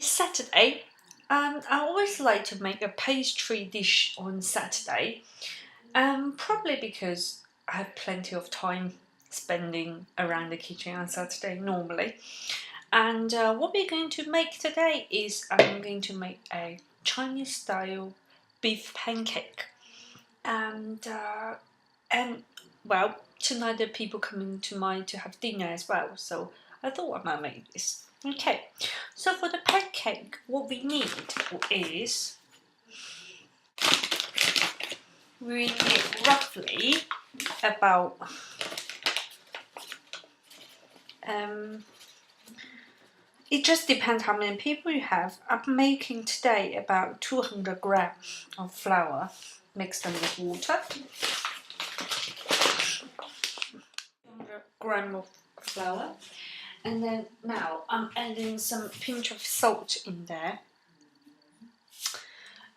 Saturday, I always like to make a pastry dish on Saturday, probably because I have plenty of time spending around the kitchen on Saturday normally. And what we're going to make today is I'm going to make a Chinese style beef pancake. And well, tonight there are people coming to mind to have dinner as well, so I thought I might make this. Okay, so for the pancake, what we need is we need roughly about it just depends how many people you have. I'm making today about 200 grams of flour. Mix them with water. 200 grams of flour. And then now I'm adding some pinch of salt in there.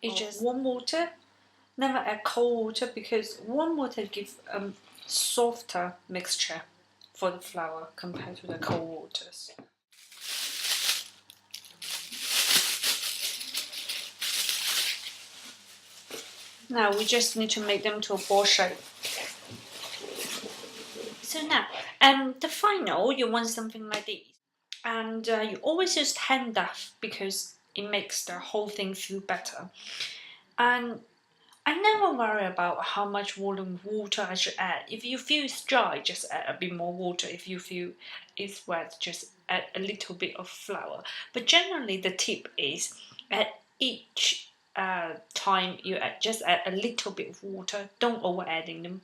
It's just warm water. Never add cold water because warm water gives a softer mixture for the flour compared to the cold waters. Now we just need to make them to a ball shape. So now, the final, you want something like this. And you always use hand duff because it makes the whole thing feel better. And I never worry about how much volume water I should add. If you feel it's dry, just add a bit more water. If you feel it's wet, just add a little bit of flour. But generally the tip is at each time you just add a little bit of water. Don't over adding them.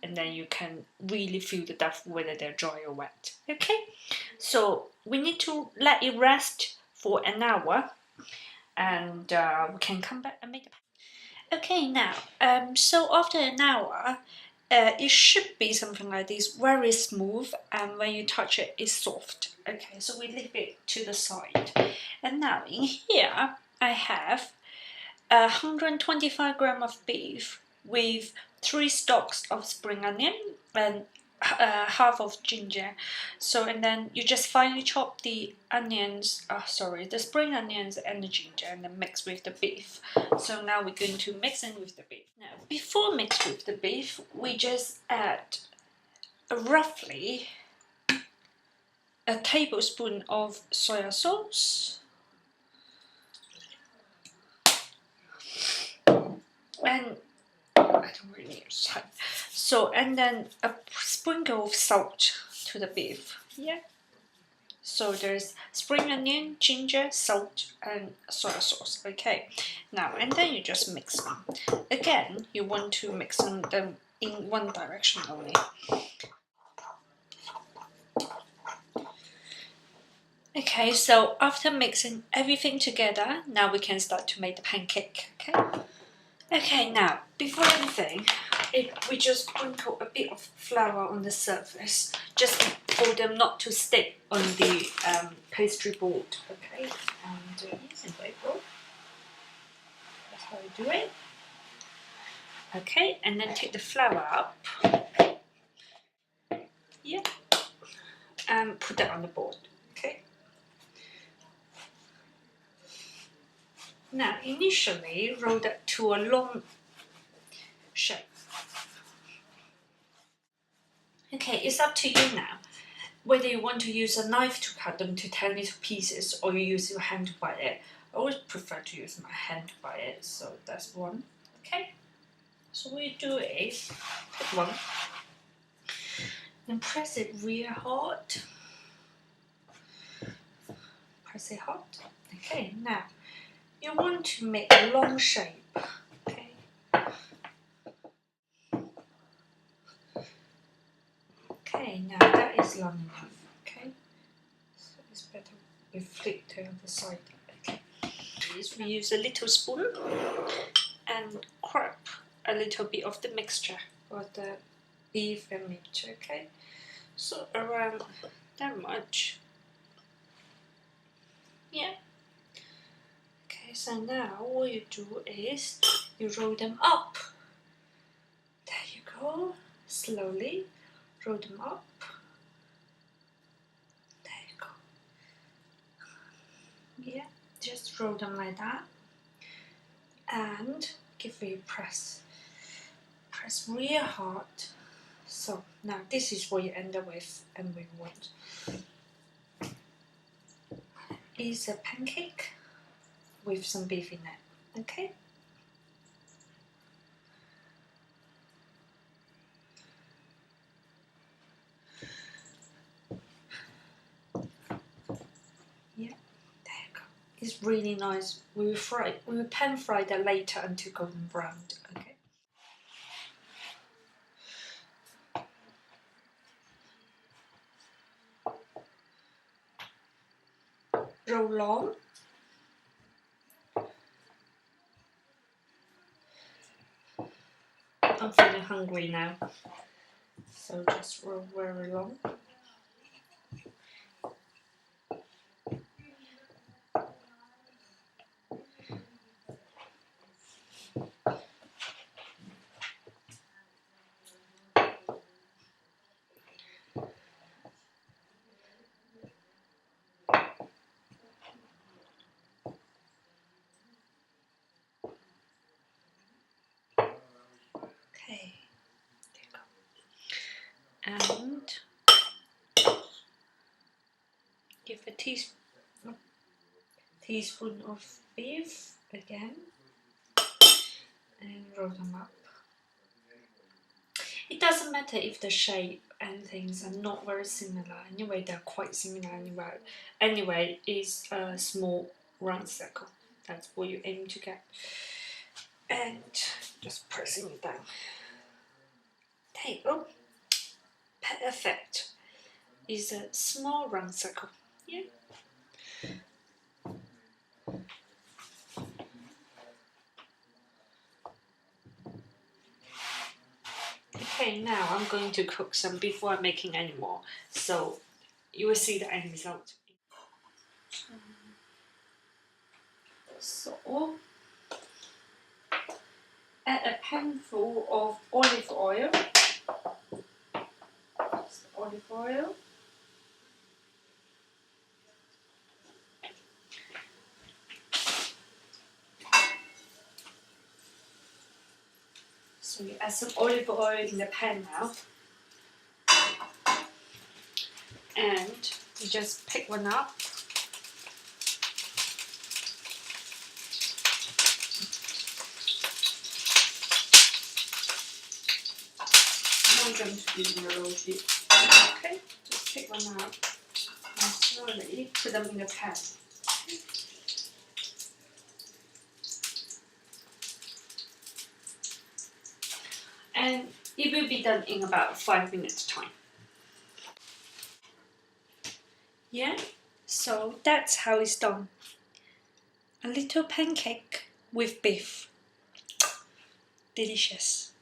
And then you can really feel the duff whether they're dry or wet. Okay, so we need to let it rest for an hour, and we can come back and make it. Okay, now, so after an hour, it should be something like this, very smooth, and when you touch it, it's soft. Okay, so we leave it to the side. And now in here, I have 125 grams of beef with 3 stalks of spring onion and half of ginger. So, and then you just finely chop the onions, the spring onions and the ginger, and then mix with the beef. So now we're going to mix in with the beef. Now, before mix with the beef, we just add roughly a tablespoon of soy sauce and I don't really use that. So, and then a sprinkle of salt to the beef. Yeah. So there's spring onion, ginger, salt, and soy sauce. Okay. Now, and then you just mix them. Again, you want to mix them in one direction only. Okay, so after mixing everything together, now we can start to make the pancake. Okay. Okay, now, before anything, we just sprinkle a bit of flour on the surface, just for them not to stick on the pastry board. Okay, and yes, and that's how we do it. Okay, and then take the flour up. Yeah, and put that on the board. Okay. Now, initially, roll that to a long shape. Okay, it's up to you now. Whether you want to use a knife to cut them to 10 little pieces or you use your hand to bite it. I always prefer to use my hand to bite it, so that's one. Okay, so what you do is put one, then press it real hard. Press it hard. Okay, now you want to make a long shape. Okay. Okay, now that is long enough. Okay, so it's better we flip to the other side. Okay, we use a little spoon and grab a little bit of the mixture of the beef and meat. Okay, so around that much. Yeah. Okay, so now what you do is you roll them up. There you go. Slowly roll them up. There you go. Yeah, just roll them like that and give it a press real hard. So now this is what you end up with, and we want is a pancake with some beef in it. Okay. Yeah, there you go. It's really nice. We will pan fry that later until golden brown. Okay. Roll on. I'm feeling hungry now, so just roll very long. Okay, there you go. And give a teaspoon of beef again, and roll them up. It doesn't matter if the shape and things are not very similar. Anyway, they're quite similar anyway. Anyway, it's a small round circle. That's what you aim to get. And just pressing it down. There you go. Perfect. It's a small round circle. Yeah. Okay, now I'm going to cook some before I'm making any more. So you will see the end result. So add a pan full of olive oil. Olive oil. So you add some olive oil in the pan now. And you just pick one up. I'm going to use my roti. Okay, just pick one up and slowly put them in the pan. And it will be done in about 5 minutes time. Yeah, so that's how it's done. A little pancake with beef. Delicious.